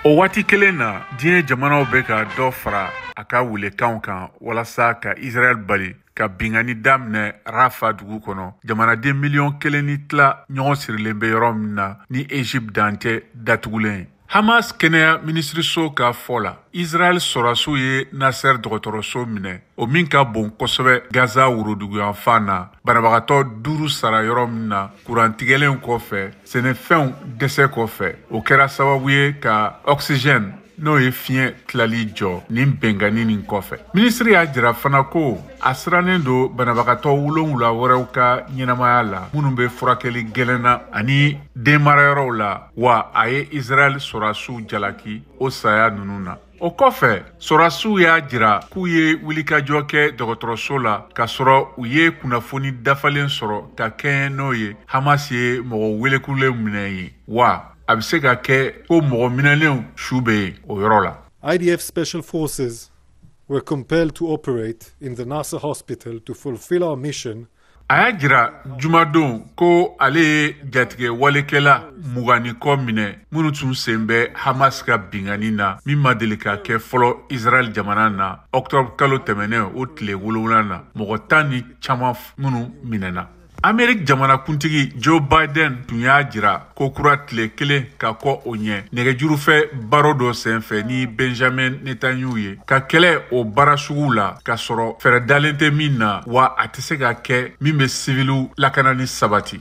O waati kelen na diɲɛ jamanaw bɛ ka dɔ fara a ka welekanw kan walasa ka Israel bali ka bingani daminɛ Rafa dugu kɔnɔ. Jamanaden miliyɔn 1 ni tila ɲɔgɔn sirilen bɛ yɔrɔ min na ni Egypte dan tɛ datugulen. Hamas kɛnɛya minisiriso ka fɔ la, Israel sɔrɔdasiw ye Nasser dɔgɔtɔrɔso minɛ, o min ka bon kosɛbɛ Gaza woroduguyanfan na. Banabagatɔ 5 sara yɔrɔ min na kurantigɛlen kɔfɛ, sɛnɛfɛnw dɛsɛ kɔfɛ. O kɛra sababu ye ka oxygène n'o ye fiɲɛ tilali jɔ nin bɛngani nin kɔfɛ. Minisiri y'a jira fana ko a sirannen don banabagatɔ 7 wɛrɛw ka ɲɛnamaya la minnu bɛ furakɛli gɛlɛnna ani denmarayɔrɔw la, wa a ye Israel sɔrɔdasiw jalaki o saya ninnu na. O kɔfɛ, sɔrɔdasiw y'a jira k'u ye wulikajɔ kɛ dɔgɔtɔrɔso la k'a sɔrɔ u ye kunnafoni dafalen sɔrɔ ka kɛɲɛ n'o ye Hamas ye mɔgɔ welekulen minɛ ye, wa a bɛ se ka kɛ ko mɔgɔ minɛlenw su bɛ yen o yɔrɔ la. IDF Special Forces were compelled to operate in the Nasser hospital to fulfill our mission. A y'a jira jumadon ko ale ye jatigɛ walekɛla 20 kɔ minɛ minnu tun sen bɛ Hamas ka bingani na min ma deli ka kɛ fɔlɔ Israel jamana na. Octobre kalo tɛmɛnen o tile 7 na mɔgɔ 10 ni caman minnu minɛna. Amerik jamanakuntigi Joe Biden tun y'a jira ko kura tile 1 ka kɔ o ɲɛ nɛgɛjurufɛ baro dɔ senfɛ ni Benjamin Netanyahu ye ka kɛlɛ o baara sugu la ka sɔrɔ fɛɛrɛ dalen tɛ min na, wa a tɛ se ka kɛ min bɛ siviliw lakana ni sabati.